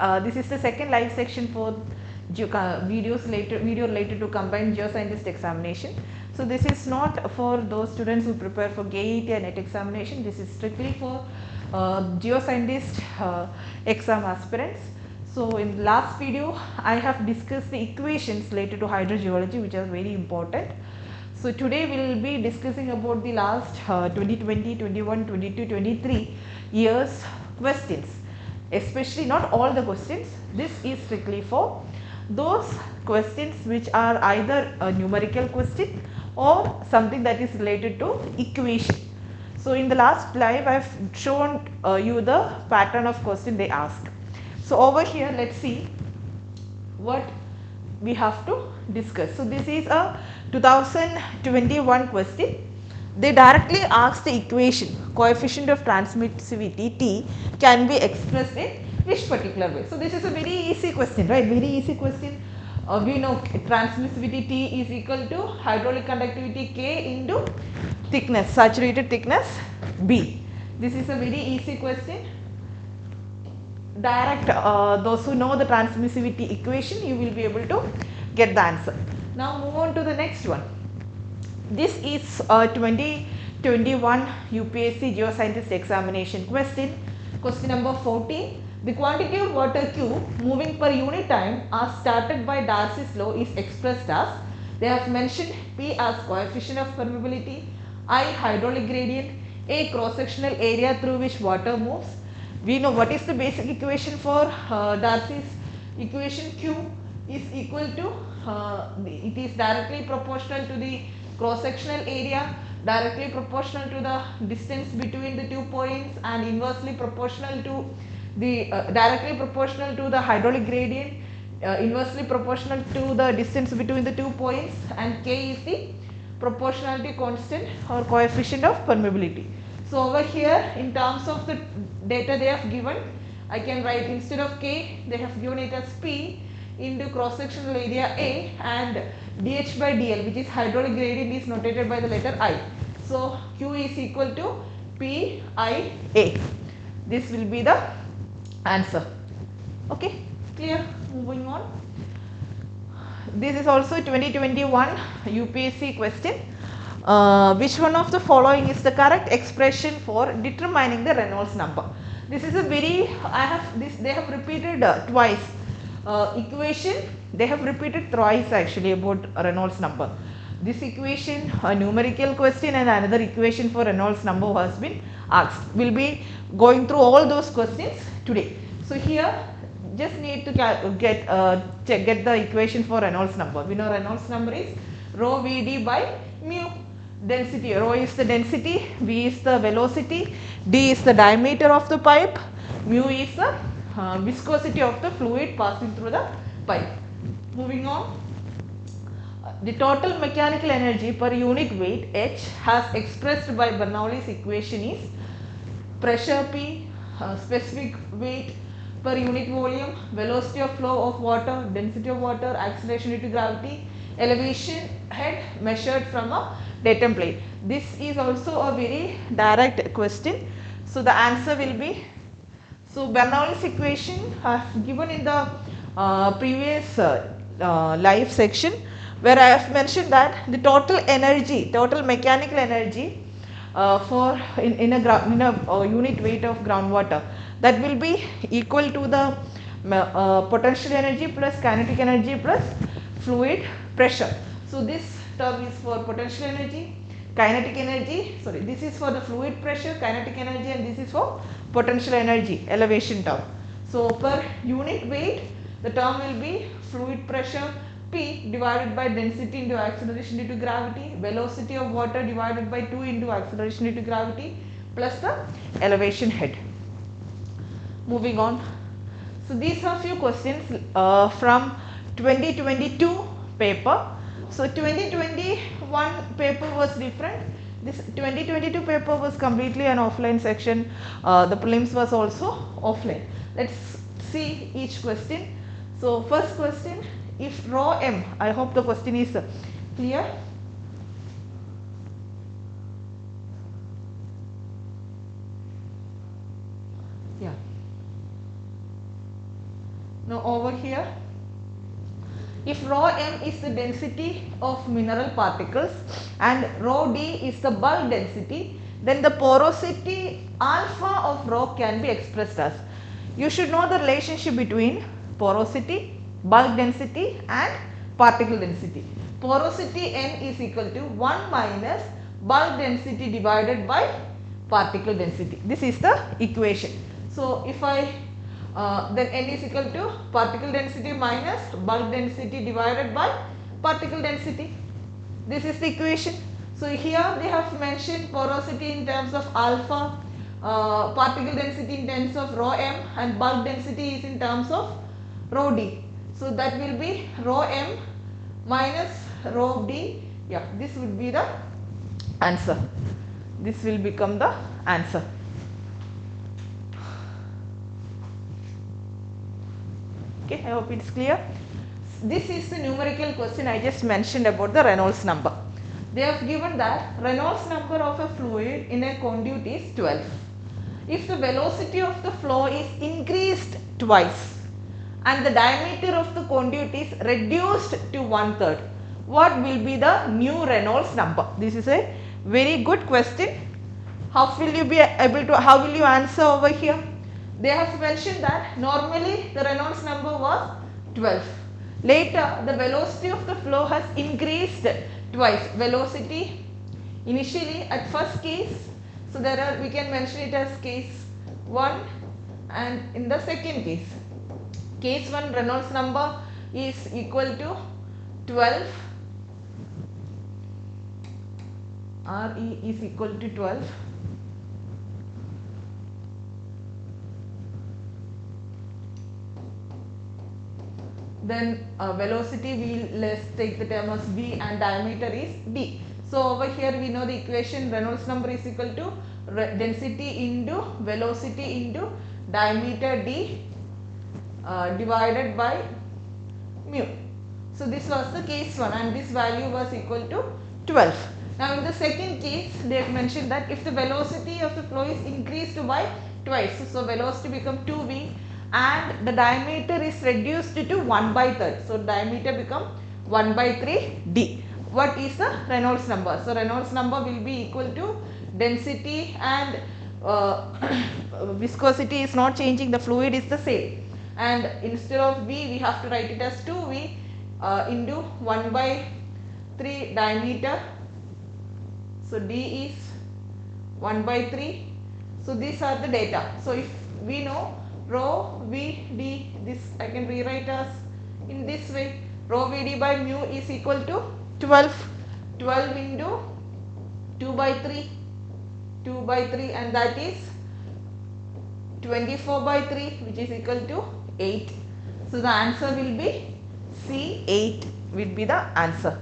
This is the second live section for video related to Combined Geoscientist Examination. So this is not for those students who prepare for GATE and NET Examination. This is strictly for Geoscientist exam aspirants. So in the last video, I have discussed the equations related to hydrogeology, which are very important. So today we will be discussing about the last 2020, 21, 22, 23 years questions. Especially not all the questions. This is strictly for those questions which are either a numerical question or something that is related to equation. So in the last live I have shown you the pattern of question they ask. So over here let's see what we have to discuss. So this is a 2021 question. They directly ask the equation coefficient of transmissivity T can be expressed in which particular way. So this is a very easy question, right? Very easy question. We know transmissivity T is equal to hydraulic conductivity K into thickness, saturated thickness B. This is a very easy question. Direct, those who know the transmissivity equation, you will be able to get the answer. Now move on to the next one. This is a 2021 UPSC Geoscientist Examination question. Question number 14. The quantity of water Q moving per unit time as started by Darcy's law is expressed as, they have mentioned P as coefficient of permeability, I hydraulic gradient, A cross sectional area through which water moves. We know what is the basic equation for Darcy's equation. Q is equal to, it is directly proportional to the cross sectional area, directly proportional to the distance between the 2 points, and inversely proportional to the directly proportional to the hydraulic gradient, inversely proportional to the distance between the 2 points, and K is the proportionality constant or coefficient of permeability. So over here in terms of the data they have given, I can write instead of K they have given it as P into cross sectional area A, and dH by dL, which is hydraulic gradient, is notated by the letter I. So Q is equal to P I A. This will be the answer. Okay, clear? Moving on. This is also 2021 UPSC question. Which one of the following is the correct expression for determining the Reynolds number? This is a very, they have repeated twice. Equation they have repeated thrice actually about Reynolds number. This equation, a numerical question, and another equation for Reynolds number has been asked. We will be going through all those questions today. So here just need to get the equation for Reynolds number. We know Reynolds number is rho Vd by mu. Density, rho is the density, V is the velocity, D is the diameter of the pipe, mu is the viscosity of the fluid passing through the pipe. Moving on. The total mechanical energy per unit weight H as expressed by Bernoulli's equation is pressure P, specific weight per unit volume, velocity of flow of water, density of water, acceleration due to gravity, elevation head measured from a datum plate. This is also a very direct question. So the answer will be, so Bernoulli's equation given in the previous live section, where I have mentioned that the total energy, total mechanical energy for in a unit weight of groundwater, that will be equal to the potential energy plus kinetic energy plus fluid pressure. So this term is for potential energy, kinetic energy, sorry, this is for the fluid pressure, kinetic energy, and this is for potential energy, elevation term. So per unit weight the term will be fluid pressure P divided by density into acceleration due to gravity, velocity of water divided by 2 into acceleration due to gravity, plus the elevation head. Moving on. So these are few questions from 2022 paper. So 2021 paper was different. This 2022 paper was completely an offline section. The prelims was also offline. Let's see each question. So first question, if rho m, I hope the question is clear. Yeah. Now over here, if rho m is the density of mineral particles and rho d is the bulk density, then the porosity alpha of rock can be expressed as. You should know the relationship between porosity, bulk density and particle density. Porosity n is equal to 1 minus bulk density divided by particle density. This is the equation. So, if I then n is equal to particle density minus bulk density divided by particle density. This is the equation. So, here they have mentioned porosity in terms of alpha, particle density in terms of rho m, and bulk density is in terms of rho d. So, that will be rho m minus rho d. Yeah, this would be the answer. This will become the answer. Okay, I hope it is clear. This is the numerical question I just mentioned about the Reynolds number. They have given that Reynolds number of a fluid in a conduit is 12. If the velocity of the flow is increased twice and the diameter of the conduit is reduced to 1/3, what will be the new Reynolds number? This is a very good question. How will you answer over here? They have mentioned that normally the Reynolds number was 12. Later the velocity of the flow has increased twice. Velocity initially at first case, so we can mention it as case 1, and in the second case, case 1 Reynolds number is equal to 12, Re is equal to 12. Then velocity, let's take the term as v, and diameter is d. So, over here we know the equation Reynolds number is equal to density into velocity into diameter d divided by mu. So, this was the case 1 and this value was equal to 12. Now, in the second case they have mentioned that if the velocity of the flow is increased by twice, so velocity become 2v and the diameter is reduced to 1/3. So, diameter become 1/3 d. What is the Reynolds number? So, Reynolds number will be equal to density and viscosity is not changing, the fluid is the same, and instead of v we have to write it as 2v into 1/3 diameter. So, d is 1/3. So, these are the data. So, if we know rho v d, this I can rewrite as in this way, rho v d by mu is equal to 12 into 2/3, and that is 24/3, which is equal to 8. So, the answer will be C, 8 will be the answer.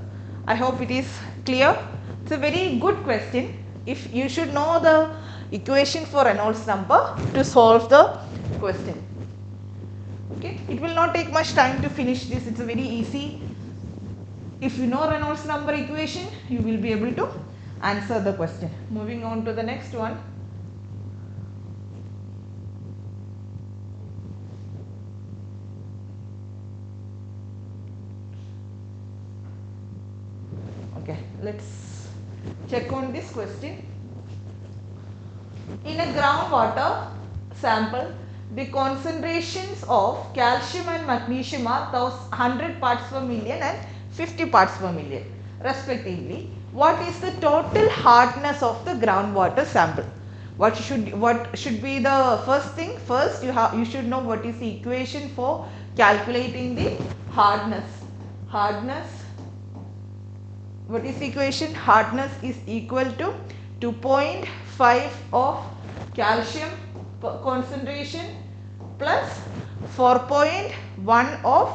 I hope it is clear. It's a very good question. If you should know the equation for Reynolds number to solve the question. Okay, it will not take much time to finish this. It's a very easy. If you know Reynolds number equation, you will be able to answer the question. Moving on to the next one. Okay, let's check on this question. In a groundwater sample, the concentrations of calcium and magnesium are 100 parts per million and 50 parts per million respectively. What is the total hardness of the groundwater sample? What should be the first thing? First, you should know what is the equation for calculating the hardness. What is the equation? Hardness is equal to 2.5 of calcium concentration plus 4.1 of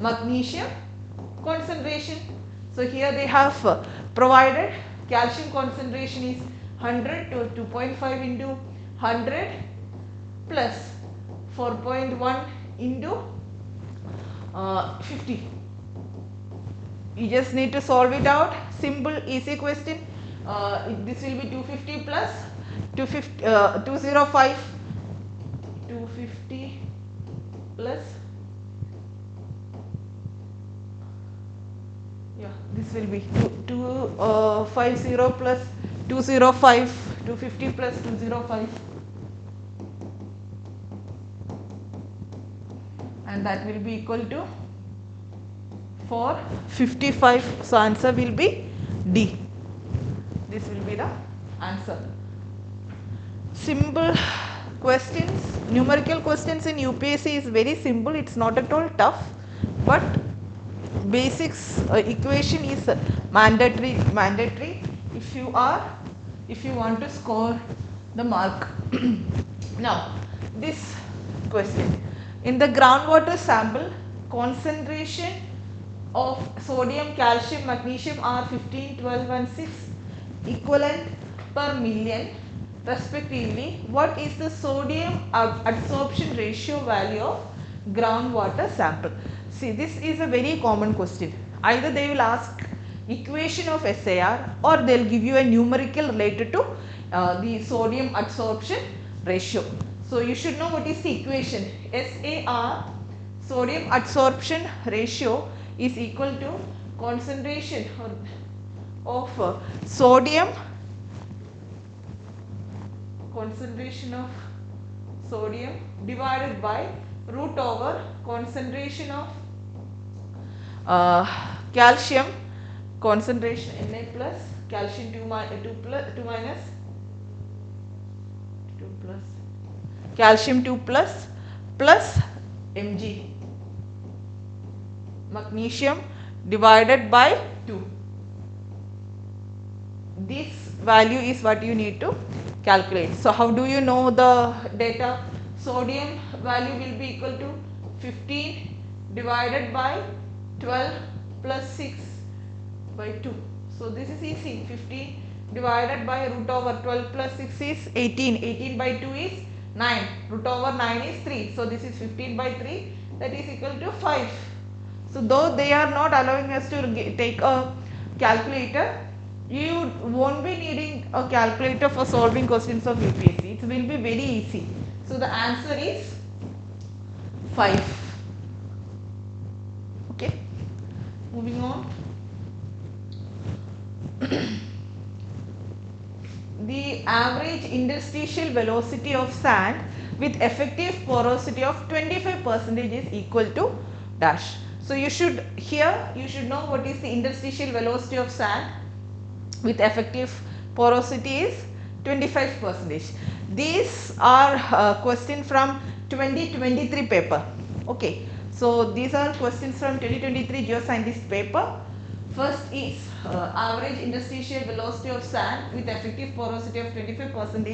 magnesium concentration. So, here they have provided calcium concentration is 100 to 2.5 into 100 plus 4.1 into 50. You just need to solve it out. Simple, easy question. This will be 250 plus 205. 250 plus Yeah, this will be 250 plus 205, 250 plus 205, and that will be equal to 455. So answer will be D. This will be the answer. Simple questions, numerical questions in UPSC is very simple. It's not at all tough, but basics equation is mandatory if you want to score the mark. Now this question, in the groundwater sample, concentration of sodium, calcium, magnesium are 15, 12 and 6 equivalent per million respectively. What is the sodium absorption ratio value of groundwater sample? See, this is a very common question. Either they will ask equation of SIR or they will give you a numerical related to the sodium absorption ratio. So you should know what is the equation. SAR, sodium absorption ratio, is equal to concentration of sodium divided by root over concentration of calcium, concentration Na plus calcium 2 minus calcium 2 plus Mg, magnesium divided by 2. This value is what you need to calculate. So how do you know the data? Sodium value will be equal to 15 divided by 12 plus 6 by 2. So this is easy. 15 divided by root over 12 plus 6 is 18. 18 by 2 is 9. Root over 9 is 3. So this is 15 by 3, that is equal to 5. So though they are not allowing us to take a calculator, you won't be needing a calculator for solving questions of UPSC. It will be very easy. So the answer is 5. Okay. Moving on. The average interstitial velocity of sand with effective porosity of 25% is equal to dash. So you should know what is the interstitial velocity of sand with effective porosity is 25%. These are questions from 2023 paper. Okay, so these are questions from 2023 geoscientist paper. First is average interstitial velocity of sand with effective porosity of 25%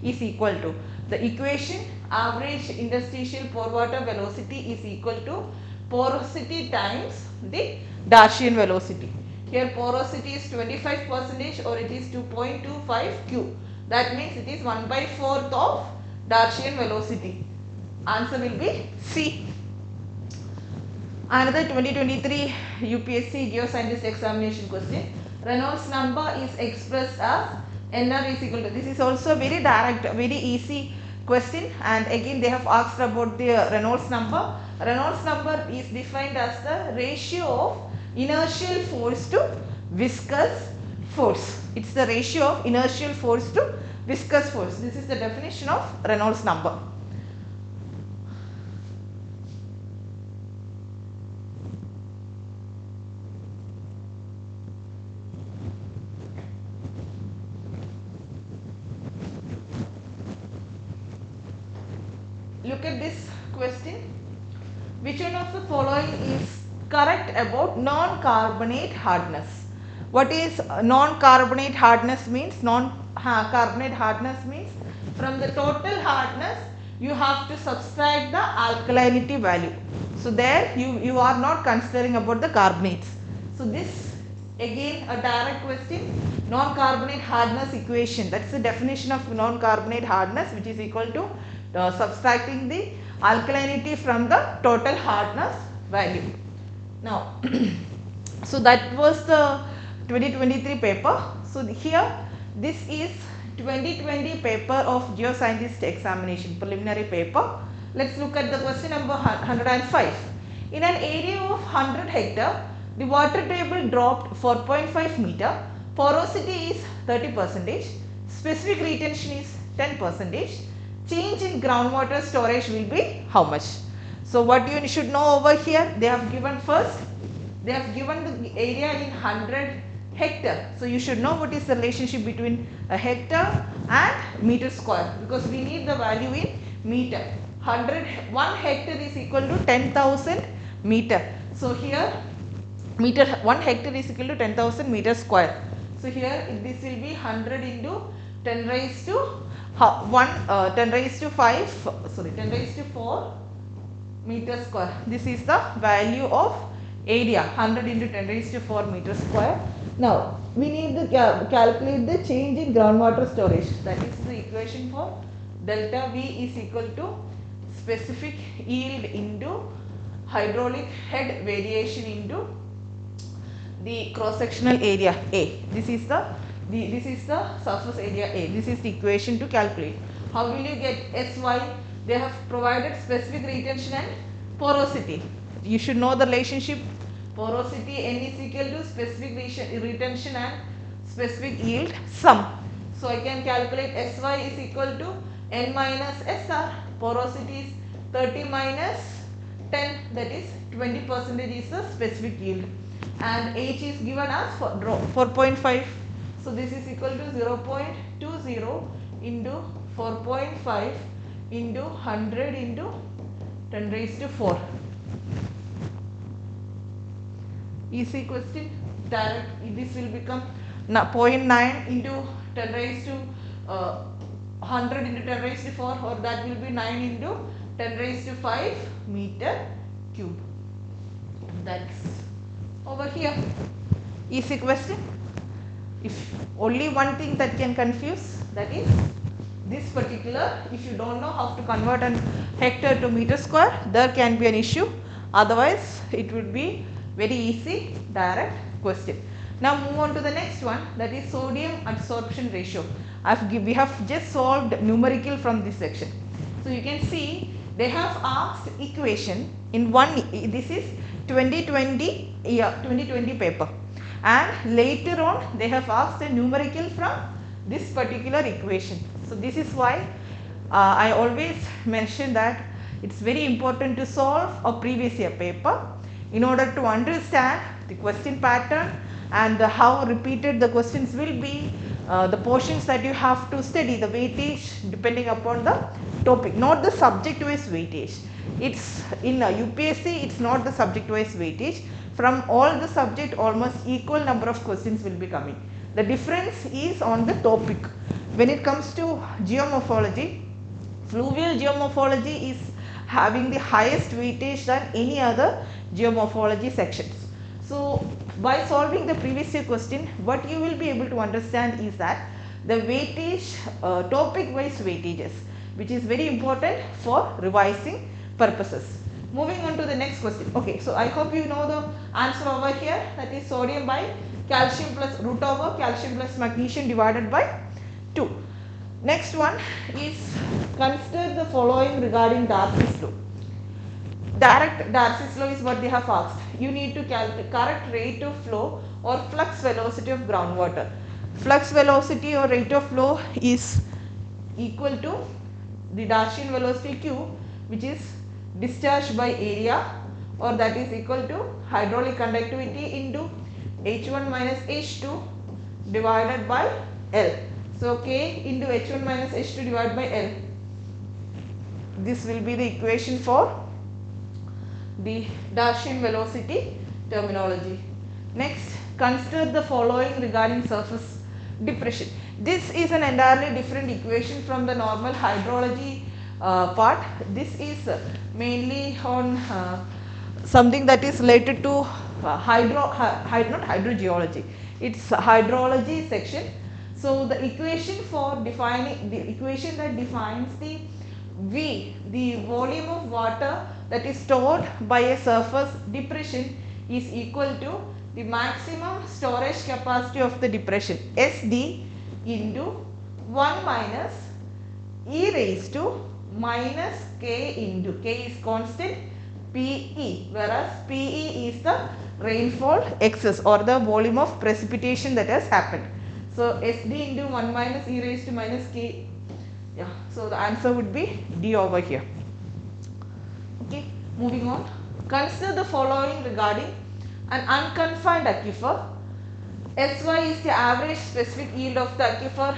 is equal to the equation. Average interstitial pore water velocity is equal to porosity times the Darcian velocity. Here porosity is 25% or it is 2.25 Q. That means it is 1/4 of Darcian velocity. Answer will be C. Another 2023 UPSC Geoscientist Examination question. Reynolds number is expressed as NR is equal to. This is also very direct, very easy question, and again they have asked about the Reynolds number. Reynolds number is defined as the ratio of inertial force to viscous force. It's the ratio of inertial force to viscous force. This is the definition of Reynolds number. Look at this question. Which one of the following is correct about non-carbonate hardness? What is non-carbonate hardness means? Non-carbonate hardness means from the total hardness you have to subtract the alkalinity value. So there you are not considering about the carbonates. So this again a direct question. Non-carbonate hardness equation, that's the definition of non-carbonate hardness, which is equal to subtracting the alkalinity from the total hardness value. Now so that was the 2023 paper. So here this is 2020 paper of Geoscientist Examination, preliminary paper. Let's look at the question number 105. In an area of 100 hectare, the water table dropped 4.5 meter, porosity is 30%, specific retention is 10%, change in groundwater storage will be how much? So what you should know over here, they have given first, they have given the area in 100 hectare. So you should know what is the relationship between a hectare and meter square, because we need the value in meter. 1 hectare is equal to 10,000 meter. So here 1 hectare is equal to 10,000 meter square. So here this will be 100 into 10 raised to 10 raised to 4 meter square. This is the value of area, 100 into 10 raised to 4 meter square. Now we need to calculate the change in groundwater storage. That is the equation for delta V is equal to specific yield into hydraulic head variation into the cross sectional area A. This is the surface area A. This is the equation to calculate. How will you get SY? They have provided specific retention and porosity. You should know the relationship. Porosity N is equal to specific retention and specific yield sum. So I can calculate SY is equal to N minus SR. Porosity is 30 minus 10, that is 20% is the specific yield. And H is given as 4.5. So this is equal to 0.20 into 4.5 into 100 into 10 raised to 4. Easy question. Direct. This will become 0.9 into 10 raised to 100 into 10 raised to 4, or that will be 9 into 10 raised to 5 meter cube. That's over here. Easy question. If only one thing that can confuse, that is this particular, if you don't know how to convert an hectare to meter square, there can be an issue. Otherwise it would be very easy direct question. Now move on to the next one, that is sodium adsorption ratio. We have just solved numerical from this section. So you can see they have asked equation in this is 2020 paper, and later on they have asked a numerical from this particular equation. So this is why I always mention that it's very important to solve a previous year paper in order to understand the question pattern and how repeated the questions will be, the portions that you have to study, the weightage depending upon the topic, not the subject wise weightage. It's in UPSC, it's not the subject wise weightage. From all the subject, almost equal number of questions will be coming. The difference is on the topic. When it comes to geomorphology, fluvial geomorphology is having the highest weightage than any other geomorphology sections. So by solving the previous year question, what you will be able to understand is that the weightage, topic wise weightages, which is very important for revising purposes. Moving on to the next question. Okay, so I hope you know the answer over here, that is sodium by calcium plus root over calcium plus magnesium divided by 2. Next one is consider the following regarding Darcy's law. Direct Darcy's law is what they have asked. You need to calculate correct rate of flow or flux velocity of groundwater. Flux velocity or rate of flow is equal to the Darcian velocity Q, which is discharge by area, or that is equal to hydraulic conductivity into H1 minus H2 divided by L. So K into H1 minus H2 divided by L. This will be the equation for the Darcian velocity terminology. Next, consider the following regarding surface depression. This is an entirely different equation from the normal hydrology part. This is mainly on something that is related to not hydrogeology. It's hydrology section. So the equation for defining the equation that defines the V, the volume of water that is stored by a surface depression, is equal to the maximum storage capacity of the depression, SD, into 1 minus E raised to minus K into, K is constant, PE, whereas PE is the rainfall excess or the volume of precipitation that has happened. So SD into 1 minus e raised to minus k. Yeah, so the answer would be D over here. Okay, moving on. Consider the following regarding an unconfined aquifer. SY is the average specific yield of the aquifer.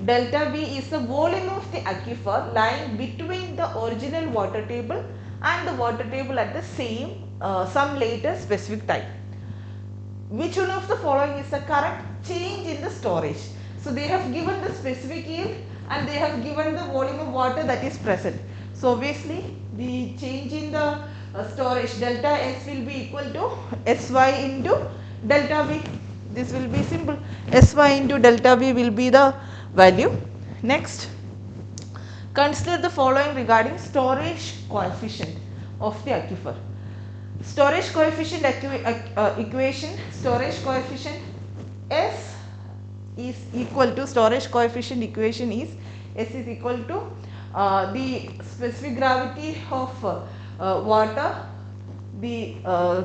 Delta V is the volume of the aquifer lying between the original water table and the water table at the same some later specific time. Which one of the following is the correct change in the storage? So they have given the specific yield and they have given the volume of water that is present. So obviously the change in the storage delta S will be equal to SY into delta V. This will be simple. SY into delta V will be the value. Next, consider the following regarding storage coefficient of the aquifer. Storage coefficient equation, storage coefficient S is equal to, storage coefficient equation is S is equal to the specific gravity of water, the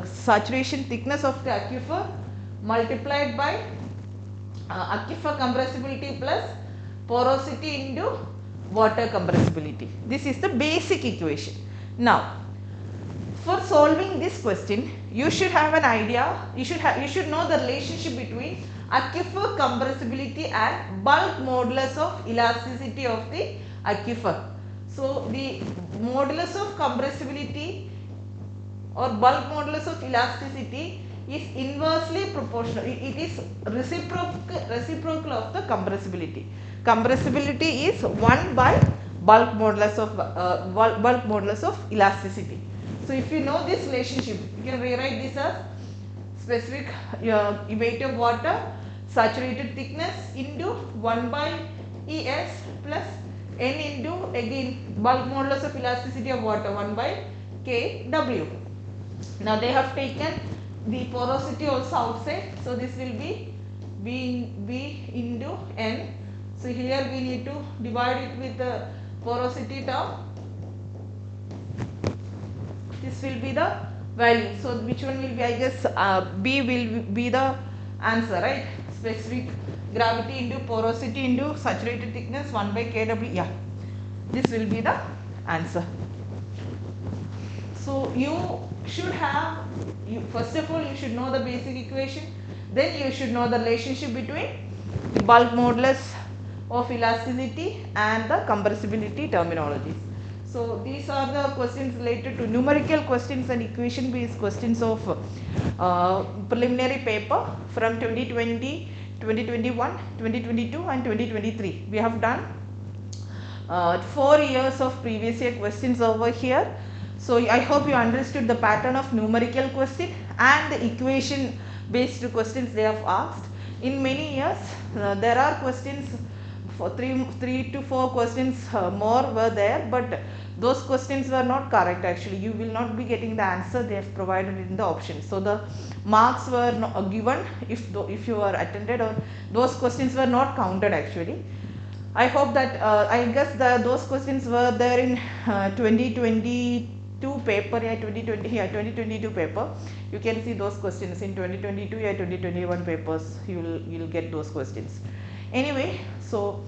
saturation thickness of the aquifer multiplied by aquifer compressibility plus porosity into water compressibility. This is the basic equation. Now, for solving this question, you should have an idea, you should know the relationship between aquifer compressibility and bulk modulus of elasticity of the aquifer. So, the modulus of compressibility or bulk modulus of elasticity is inversely proportional. It is reciprocal of the compressibility. Compressibility is 1 by bulk modulus of elasticity. So if you know this relationship, you can rewrite this as specific weight of water, saturated thickness into 1 by ES plus N into again bulk modulus of elasticity of water 1 by KW. Now they have taken the porosity also outside, so this will be B into N. So here we need to divide it with the porosity term. This will be the value. So which one will be, I guess B will be the answer, right? Specific gravity into porosity into saturated thickness 1 by KW. Yeah, this will be the answer. So you should have, first of all you should know the basic equation, then you should know the relationship between the bulk modulus of elasticity and the compressibility terminologies. So these are the questions related to numerical questions and equation based questions of preliminary paper from 2020, 2021, 2022 and 2023. We have done 4 years of previous year questions over here. So I hope you understood the pattern of numerical question and the equation based questions they have asked. In many years there are questions for 3 to 4 questions more were there, but those questions were not correct actually. You will not be getting the answer they have provided in the options. So the marks were not given if you are attended, or those questions were not counted actually. I hope that I guess those questions were there in 2022 paper, 2022 paper. You can see those questions in 2022 or 2021 papers. You will get those questions. Anyway, so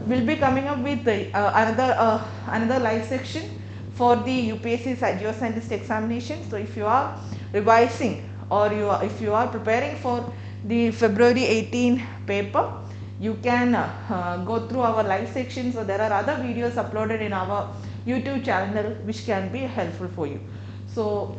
we'll be coming up with another live section for the UPSC Geoscientist Examination. So if you are revising or if you are preparing for the February 18 paper, you can go through our live section. So there are other videos uploaded in our YouTube channel which can be helpful for you. So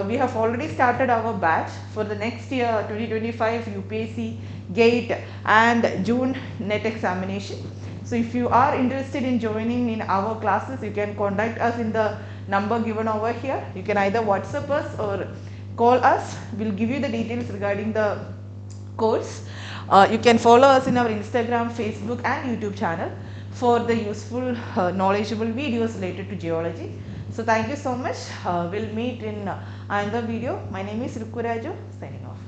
we have already started our batch for the next year 2025 UPSC GATE and June NET examination. So if you are interested in joining in our classes, you can contact us in the number given over here. You can either WhatsApp us or call us. We'll give you the details regarding the course. You can follow us in our Instagram, Facebook and YouTube channel for the useful knowledgeable videos related to geology. So thank you so much. We'll meet in another video. My name is Rukku Raju, signing off.